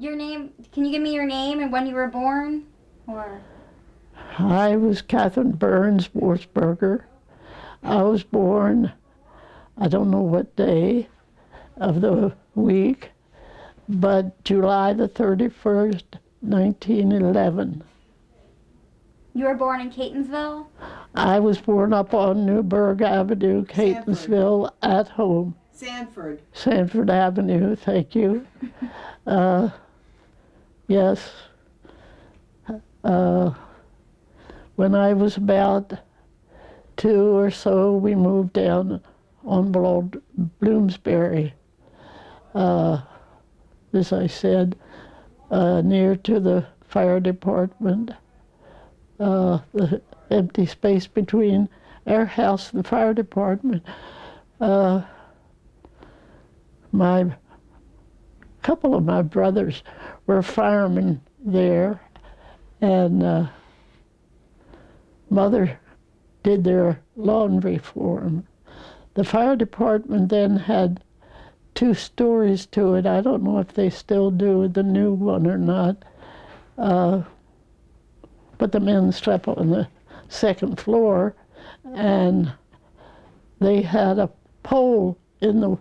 your name, can you give me your name and when you were born? Or I was Catherine Burns Morsberger. I was born, I don't know what day of the week, but July the 31st, 1911. you were born in Catonsville? I was born up on Newburgh Avenue, Catonsville, at home. Sanford Avenue, thank you. Yes. When I was about 2 or so, we moved down on Bloomsbury. As I said, near to the fire department. The empty space between our house and the fire department. My couple of my brothers were firemen there, and Mother did their laundry for them. The fire department then had 2 stories to it. I don't know if they still do the new one or not. But the men slept on the 2nd floor, and they had a pole in the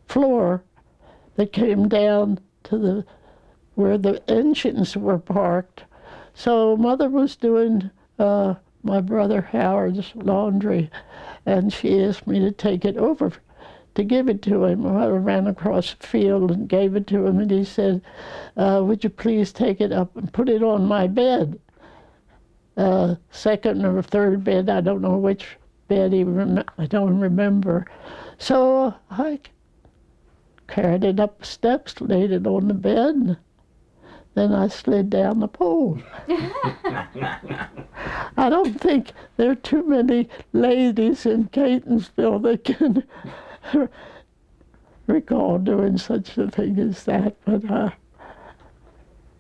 floor that came down to where the engines were parked. So Mother was doing my brother Howard's laundry, and she asked me to take it over to give it to him. I ran across the field and gave it to him, and he said, would you please take it up and put it on my bed? 2nd or 3rd bed, I don't know which bed I don't remember. So I carried it up the steps, laid it on the bed, and then I slid down the pole. I don't think there are too many ladies in Catonsville that can recall doing such a thing as that, but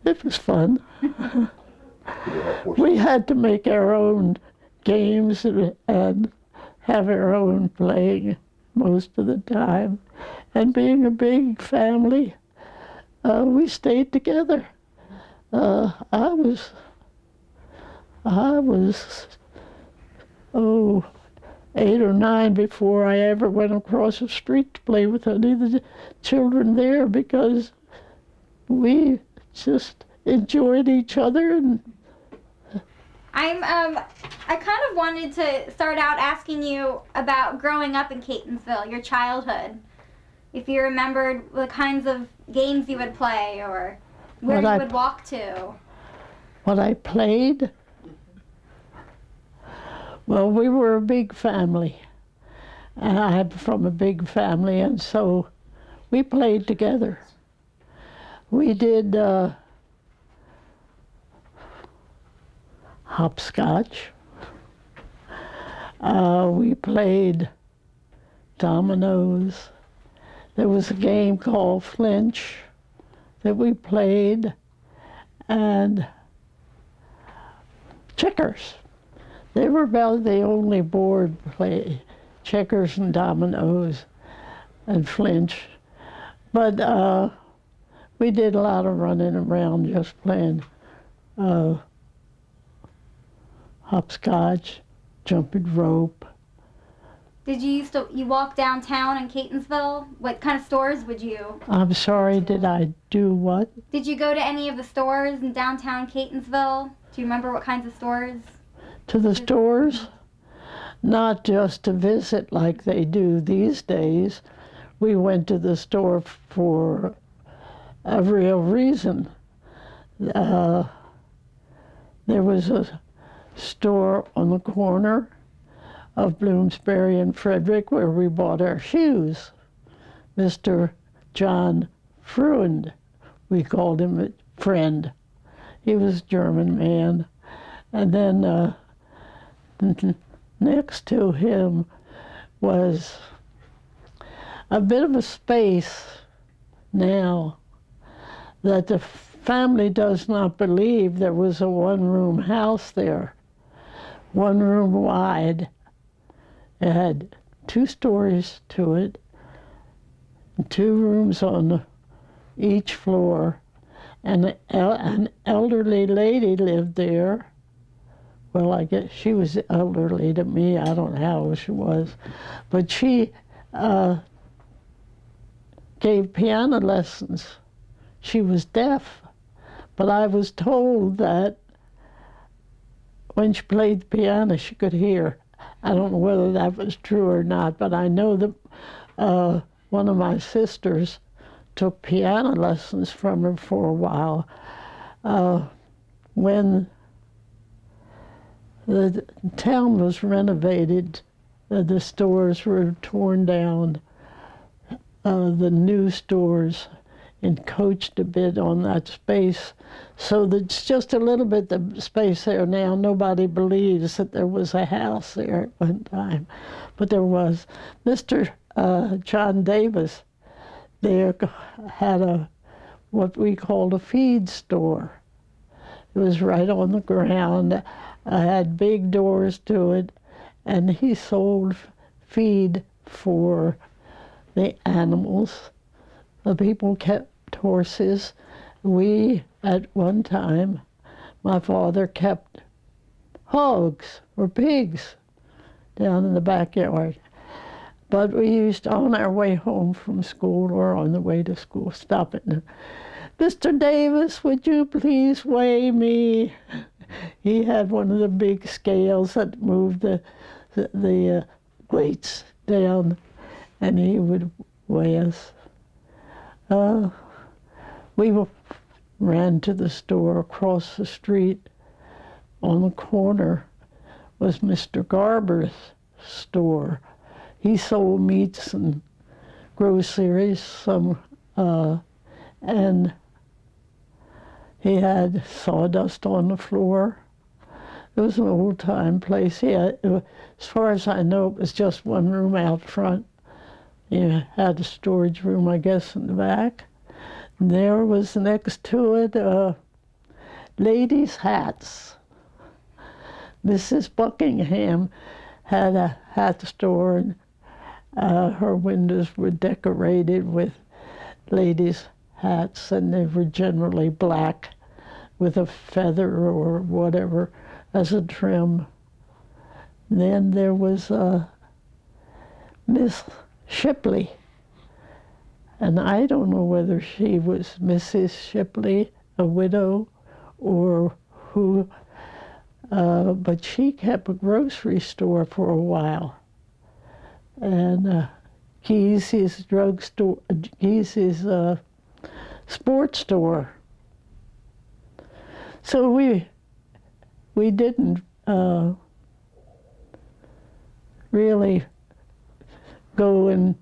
it was fun. We had to make our own games and have our own playing most of the time. And being a big family, we stayed together. I was 8 or 9 before I ever went across the street to play with any of the children there, because we just enjoyed each other. And I kind of wanted to start out asking you about growing up in Catonsville, your childhood. If you remembered the kinds of games you would play or where you would walk to. What I played? Well, we were a big family. And I'm from a big family, and so we played together. We did hopscotch. We played dominoes. There was a game called Flinch that we played, and checkers. They were about the only board play, checkers and dominoes and Flinch. But we did a lot of running around just playing hopscotch, jumping rope. Did you walk downtown in Catonsville? What kind of stores would you? I'm sorry, did I do what? Did you go to any of the stores in downtown Catonsville? Do you remember what kinds of stores? To the stores? Not just to visit like they do these days. We went to the store for a real reason. There was a store on the corner of Bloomsbury and Frederick where we bought our shoes. Mr. John Fruend, we called him a friend. He was a German man. And then next to him was a bit of a space now that the family does not believe there was a one-room house there, 1 room wide. It had 2 stories to it, and 2 rooms on each floor, and an elderly lady lived there. Well, I guess she was elderly to me. I don't know how old she was. But she gave piano lessons. She was deaf. But I was told that when she played the piano, she could hear. I don't know whether that was true or not, but I know that one of my sisters took piano lessons from her for a while. When the town was renovated, the stores were torn down. The new stores encroached a bit on that space, so that's just a little bit of space there now. Nobody believes that there was a house there at one time, but there was. Mr. John Davis there had what we called a feed store. It was right on the ground. Had big doors to it, and he sold feed for the animals. The people kept horses. We, at one time, my father kept hogs or pigs down in the backyard. But we used to, on our way home from school or on the way to school, stop it. Mr. Davis, would you please weigh me? He had one of the big scales that moved the weights down, and he would weigh us. We ran to the store across the street. On the corner was Mr. Garber's store. He sold meats and groceries, and he had sawdust on the floor. It was an old-time place. As far as I know, it was just one room out front. You had a storage room, I guess, in the back. And there was next to it ladies' hats. Mrs. Buckingham had a hat store, and her windows were decorated with ladies' hats, and they were generally black with a feather or whatever as a trim. Then there was Miss Shipley, and I don't know whether she was Mrs. Shipley, a widow, or who, but she kept a grocery store for a while. And Kesey's drugstore, Kesey's sports store. So we didn't really go and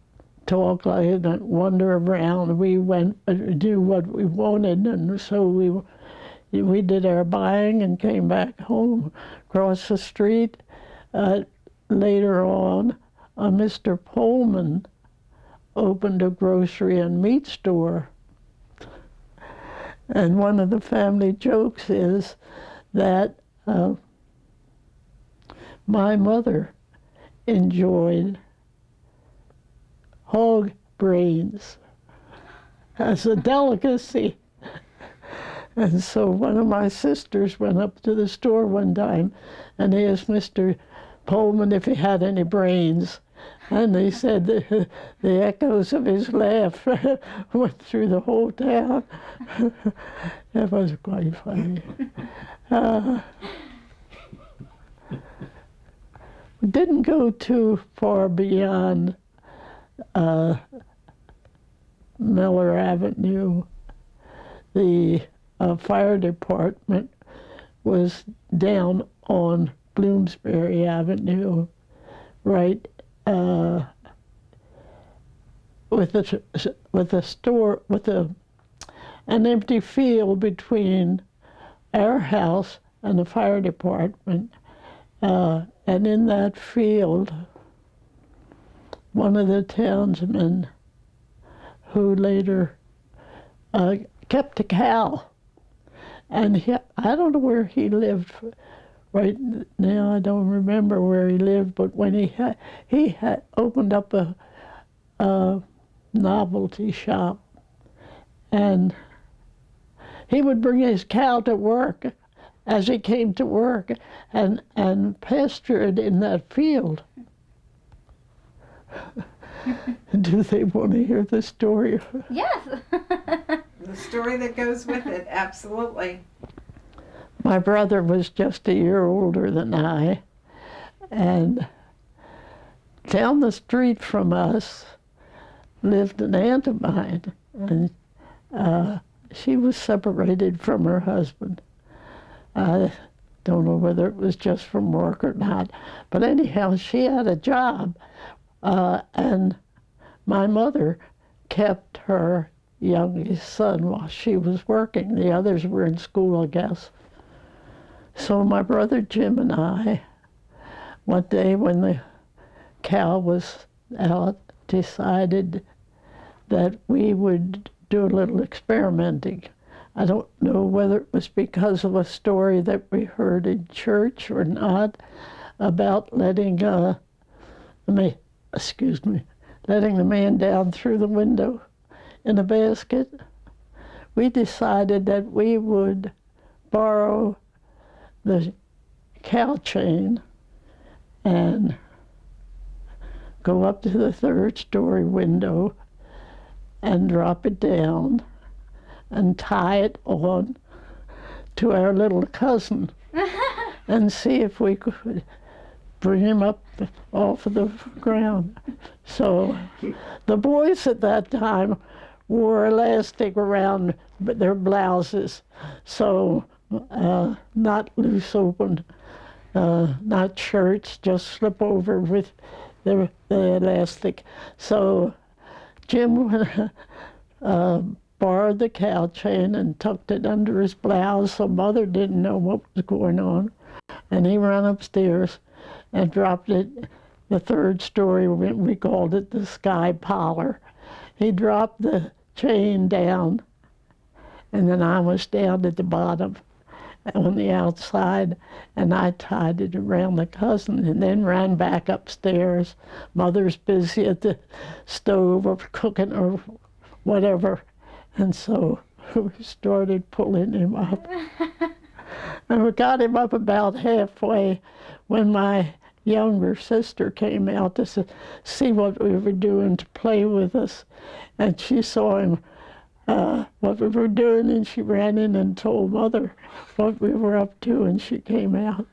talk like and wander around. We went and do what we wanted, and so we did our buying and came back home across the street. Later on, Mr. Pullman opened a grocery and meat store. And one of the family jokes is that my mother enjoyed hog brains as a delicacy. And so one of my sisters went up to the store one time and asked Mr. Pullman if he had any brains. And they said the echoes of his laugh went through the whole town. That was quite funny. We didn't go too far beyond Miller Avenue. The fire department was down on Bloomsbury Avenue, right with a store, with an empty field between our house and the fire department. And in that field, one of the townsmen who later kept a cow, and I don't know where he lived right now. I don't remember where he lived, but when he had opened up a novelty shop, and He would bring his cow to work as he came to work and pasture it in that field. Do they want to hear the story? Yes. The story that goes with it, absolutely. My brother was just a year older than I, and down the street from us lived an aunt of mine, and she was separated from her husband. I don't know whether it was just from work or not, but anyhow, she had a job, and my mother kept her youngest son while she was working. The others were in school, I guess. So my brother Jim and I, one day when the cow was out, decided that we would do a little experimenting. I don't know whether it was because of a story that we heard in church or not about letting letting the man down through the window in a basket. We decided that we would borrow the cow chain and go up to the third-story window and drop it down and tie it on to our little cousin and see if we could bring him up off of the ground. So the boys at that time wore elastic around their blouses, so not loose open, not shirts, just slip over with the elastic. So Jim borrowed the cow chain and tucked it under his blouse so Mother didn't know what was going on. And he ran upstairs and dropped it, the third story, we called it the sky parlor. He dropped the chain down, and then I was down at the bottom on the outside, and I tied it around the cousin and then ran back upstairs. Mother's busy at the stove or cooking or whatever, and so we started pulling him up. And we got him up about halfway when my younger sister came out to see what we were doing, to play with us. And she saw him, what we were doing, and she ran in and told Mother what we were up to, and she came out.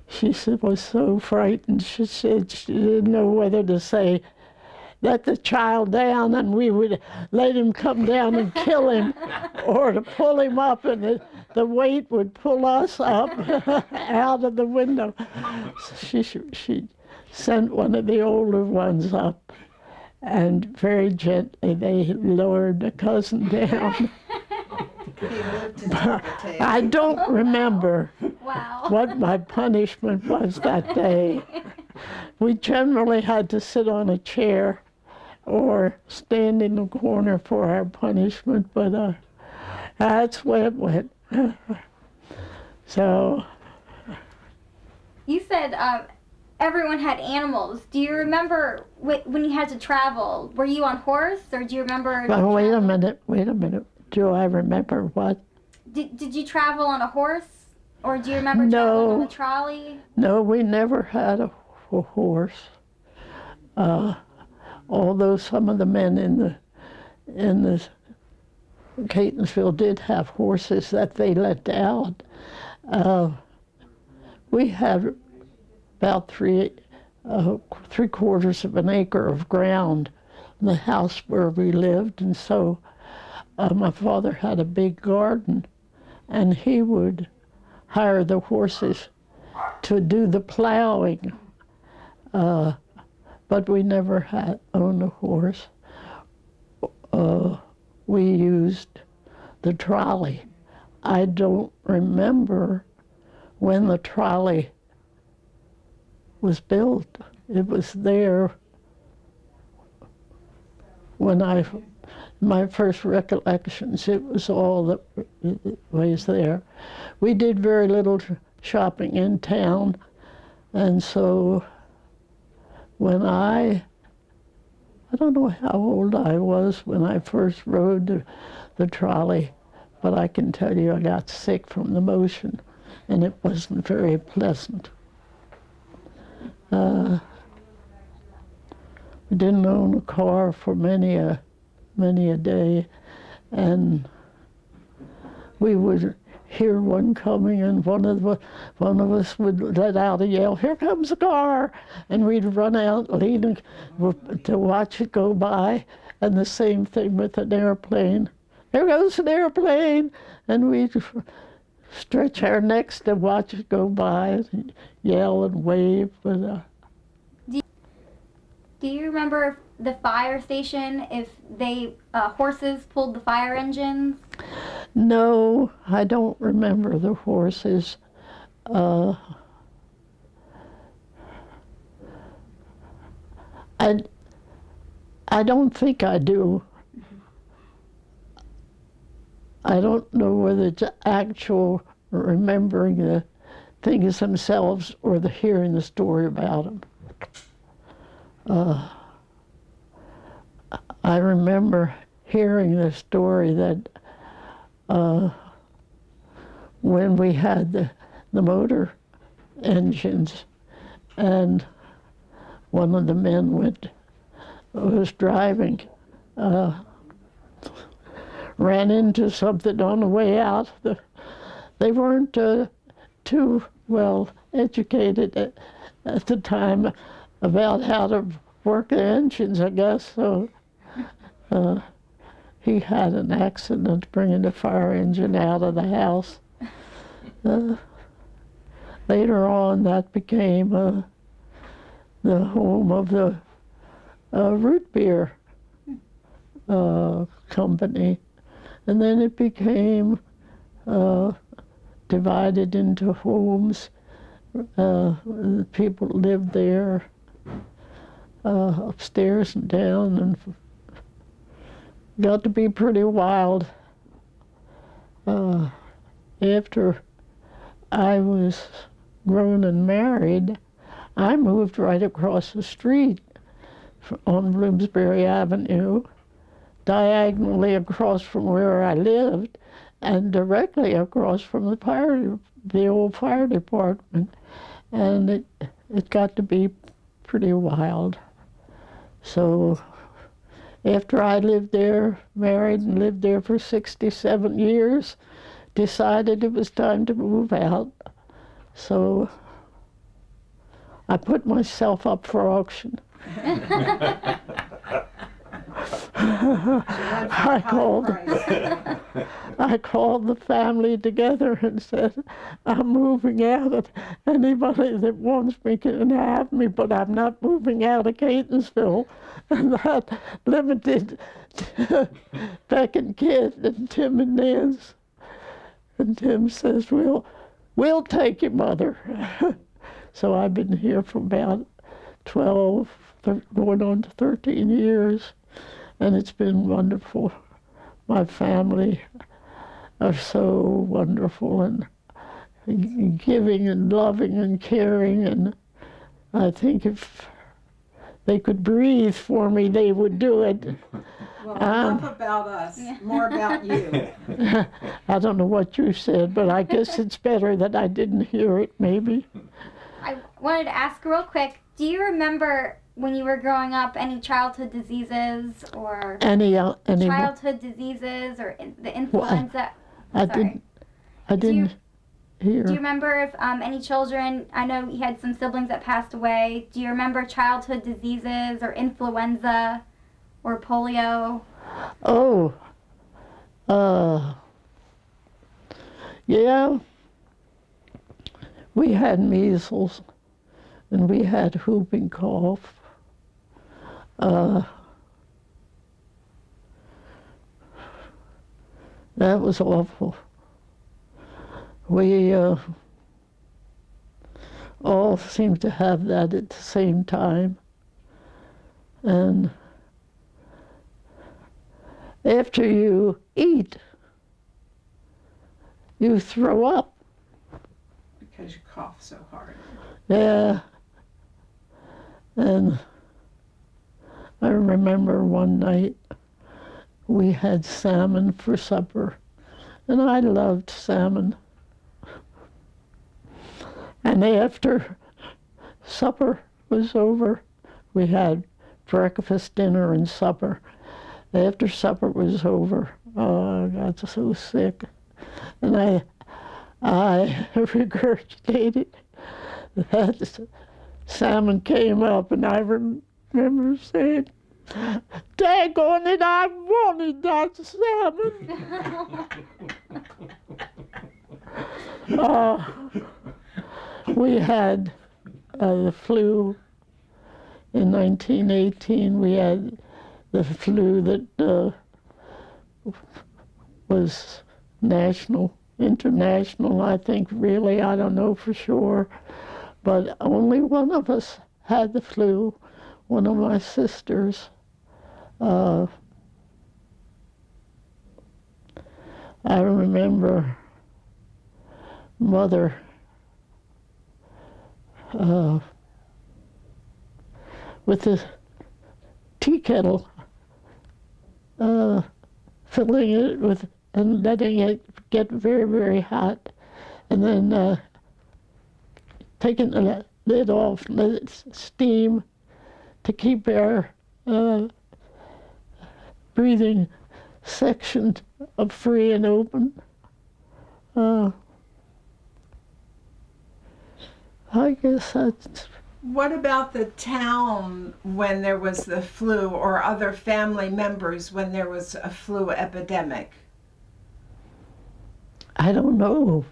She was so frightened. She said she didn't know whether to say, let the child down and we would let him come down and kill him, or to pull him up and the weight would pull us up out of the window. So she sent one of the older ones up, and very gently they lowered the cousin down. I don't remember what my punishment was that day. We generally had to sit on a chair or stand in the corner for our punishment, but that's where it went. So. You said everyone had animals. Do you remember when you had to travel? Were you on horse, or do you remember? Well, wait a minute. Do I remember what? Did you travel on a horse, or do you remember traveling on a trolley? No, we never had a horse. Although some of the men in the Catonsville did have horses that they let out. We had about 3/4 of an acre of ground in the house where we lived, and so my father had a big garden, and he would hire the horses to do the plowing. But we never had owned a horse. We used the trolley. I don't remember when the trolley was built. It was there when my first recollections, it was all that was there. We did very little shopping in town, and so when I don't know how old I was when I first rode the trolley, but I can tell you I got sick from the motion, and it wasn't very pleasant. We didn't own a car for many a day, and we would hear one coming, and one of us would let out a yell, "Here comes the car!" And we'd run out, leaning to watch it go by. And the same thing with an airplane. "There goes an airplane!" And we'd stretch our necks to watch it go by, and yell and wave. But Do you remember the fire station, if they horses pulled the fire engines? no, I don't remember the horses. I don't think I do. I don't know whether it's actual remembering the things themselves or the hearing the story about them. I remember hearing the story that when we had the motor engines, and one of the men was driving, ran into something on the way out. They weren't too well educated at the time about how to work the engines, I guess. So he had an accident bringing the fire engine out of the house. Later on, that became the home of the root beer company. And then it became divided into homes. People lived there, upstairs and down, and got to be pretty wild. After I was grown and married, I moved right across the street on Bloomsbury Avenue, diagonally across from where I lived, and directly across from the old fire department. And it got to be pretty wild. So after I lived there, married and lived there for 67 years, decided it was time to move out. So I put myself up for auction. I called the family together and said, "I'm moving out. Anybody that wants me can have me, but I'm not moving out of Catonsville." And that limited Beck and Kit and Tim and Nance. And Tim says, we'll take you, Mother." So I've been here for about 12, going on to 13 years, and it's been wonderful. My family are so wonderful and giving and loving and caring, and I think if they could breathe for me, they would do it. Well, enough about us, more about you. I don't know what you said, but I guess it's better that I didn't hear it, maybe. I wanted to ask real quick, do you remember when you were growing up any childhood diseases or Any childhood diseases or the influenza? I didn't hear. Do you remember if any children, I know you had some siblings that passed away, do you remember childhood diseases or influenza or polio? Oh, yeah. We had measles, and we had whooping cough. That was awful. We all seemed to have that at the same time. And after you eat, you throw up. Because you cough so hard. Yeah. And I remember one night we had salmon for supper, And I loved salmon. And after supper was over, we had breakfast, dinner, and supper. After supper was over, oh, I got so sick. And I regurgitated. That salmon came up, and I remember saying, "Daggone it, I wanted that salmon." We had the flu in 1918. We had the flu that was national, international, I think, really. I don't know for sure. But only one of us had the flu, one of my sisters. I remember Mother with the tea kettle, filling it with and letting it get very, very hot, and then taking the lid off, let it steam to keep our breathing section free and open. I guess that's... What about the town when there was the flu, or other family members when there was a flu epidemic? I don't know.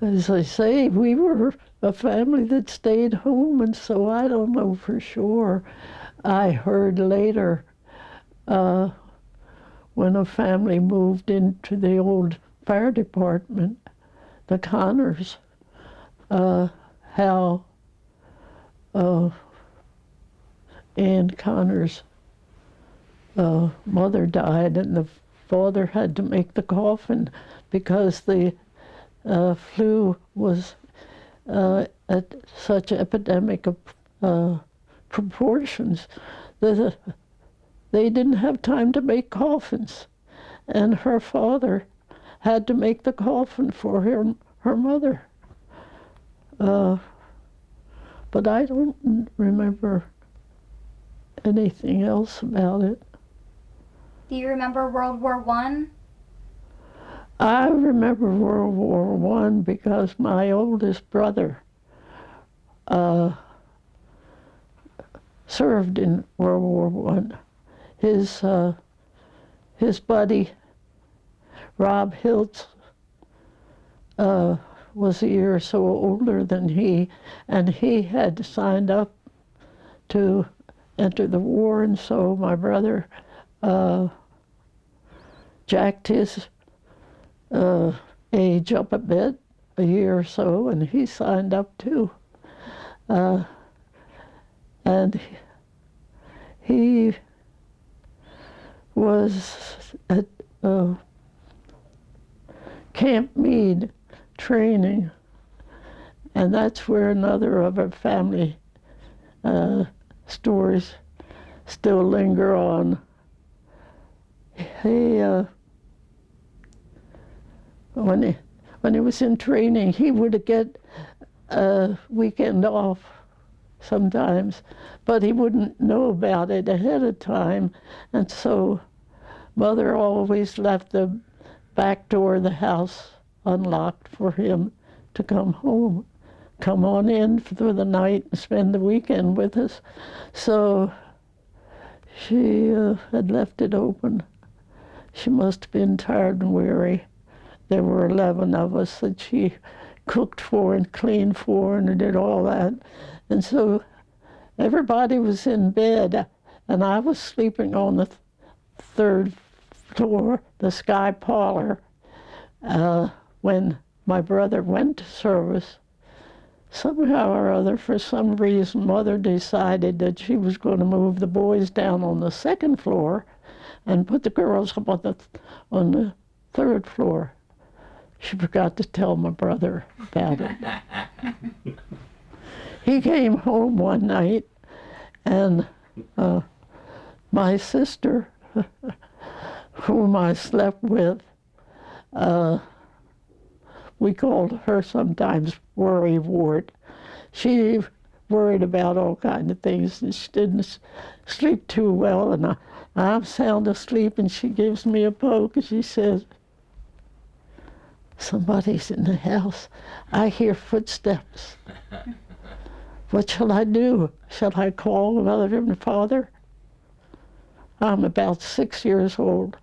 As I say, we were a family that stayed home, and so I don't know for sure. I heard later when a family moved into the old fire department, the Connors, how Ann Connor's mother died, and the father had to make the coffin because the flu was at such epidemic of proportions that they didn't have time to make coffins, and her father had to make the coffin for her mother. But I don't remember anything else about it. Do you remember World War I? I remember World War I because my oldest brother served in World War I. His buddy, Rob Hiltz, was a year or so older than he, and he had signed up to enter the war, and so my brother jacked his age up a bit, a year or so, and he signed up too. And he was at Camp Meade training, and that's where another of our family stories still linger on. He when he was in training, he would get a weekend off sometimes, but he wouldn't know about it ahead of time, and so Mother always left the back door of the house unlocked for him to come home, come on in for the night and spend the weekend with us. So she had left it open. She must have been tired and weary. There were 11 of us that she cooked for and cleaned for and did all that. And so everybody was in bed, and I was sleeping on the third floor, the sky parlor, when my brother went to service. Somehow or other, for some reason, Mother decided that she was going to move the boys down on the second floor and put the girls up on the third floor. She forgot to tell my brother about it. He came home one night, and my sister, whom I slept with, We called her sometimes Worry Wart. She worried about all kinds of things, and she didn't sleep too well, and I'm sound asleep, and she gives me a poke, and she says, "Somebody's in the house. I hear footsteps. What shall I do? Shall I call Mother and Father?" I'm about 6 years old.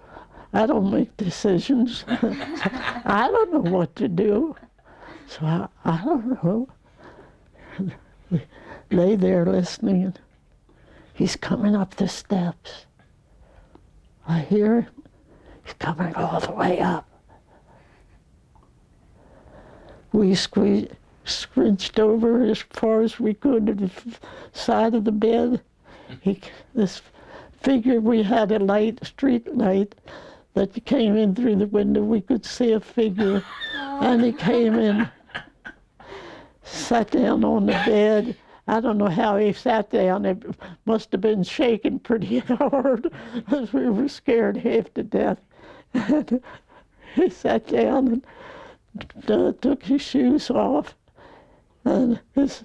I don't make decisions. I don't know what to do. So I don't know. Lay there listening, and he's coming up the steps. I hear him. He's coming all the way up. We scrunched over as far as we could to the side of the bed. This figure, we had a street light that came in through the window. We could see a figure, and he came in, sat down on the bed. I don't know how he sat down. It must have been shaking pretty hard, as we were scared half to death. And he sat down and took his shoes off and his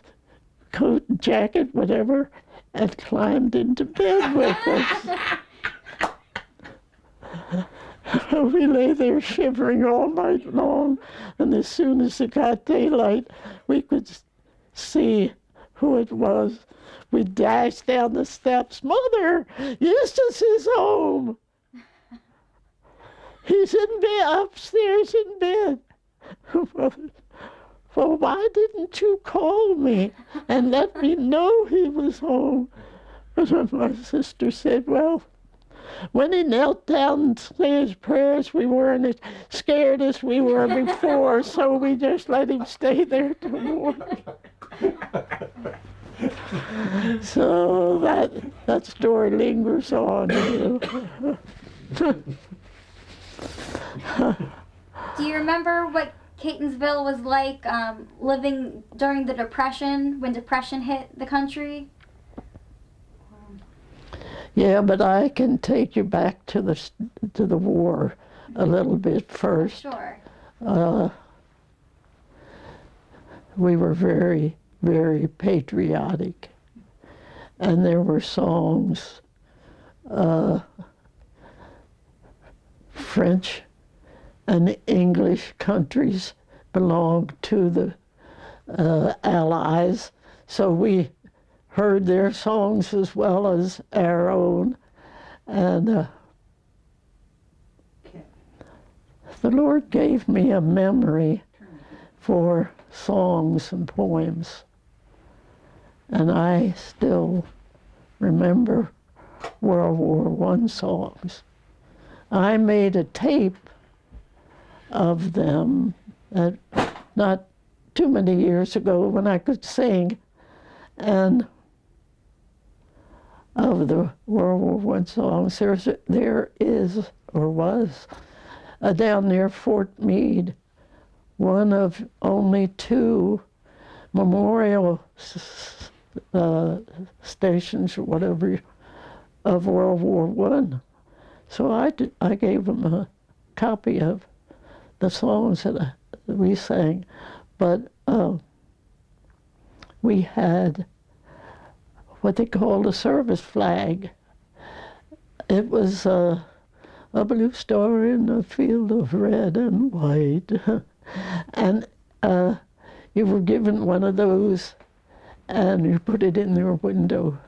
coat and jacket, whatever, and climbed into bed with us. We lay there shivering all night long, and as soon as it got daylight, we could see who it was. We dashed down the steps. "Mother, Eustace is home. He's in bed, upstairs in bed." "Well, why didn't you call me and let me know he was home?" And my sister said, "Well, when he knelt down and said his prayers, we weren't as scared as we were before, so we just let him stay there till morning." So that story lingers on. Do you remember what Catonsville was like living during the Depression, when Depression hit the country? Yeah, but I can take you back to the war a little bit first. Sure. We were very, very patriotic, and there were songs. French and English countries belonged to the Allies, so we heard their songs as well as our own. And the Lord gave me a memory for songs and poems. And I still remember World War I songs. I made a tape of them not too many years ago when I could sing, and of the World War I songs, there is, or was, down near Fort Meade, one of only two memorial stations or whatever of World War I. So I gave them a copy of the songs that we sang, but we had what they called a service flag. It was a blue star in a field of red and white. And you were given one of those, and you put it in your window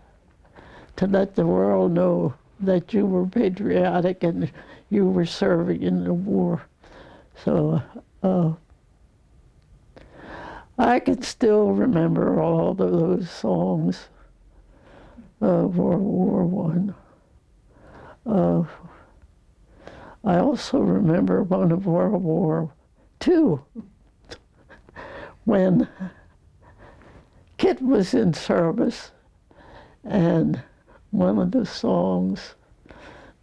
to let the world know that you were patriotic and you were serving in the war. So I can still remember all of those songs of World War I. I also remember one of World War II, when Kit was in service, and one of the songs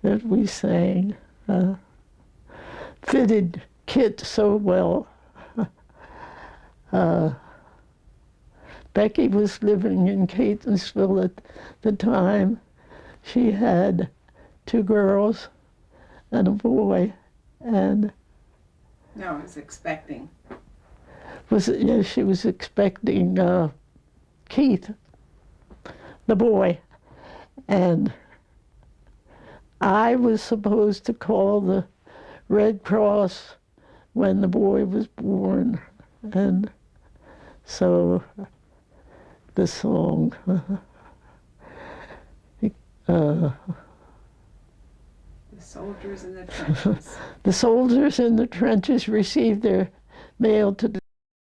that we sang fitted Kit so well. Becky was living in Catonsville at the time. She had 2 girls and a boy, and No, I was expecting. Yeah, she was expecting Keith, the boy, and I was supposed to call the Red Cross when the boy was born, and so the song. The soldiers in the trenches. The soldiers in the trenches received their mail to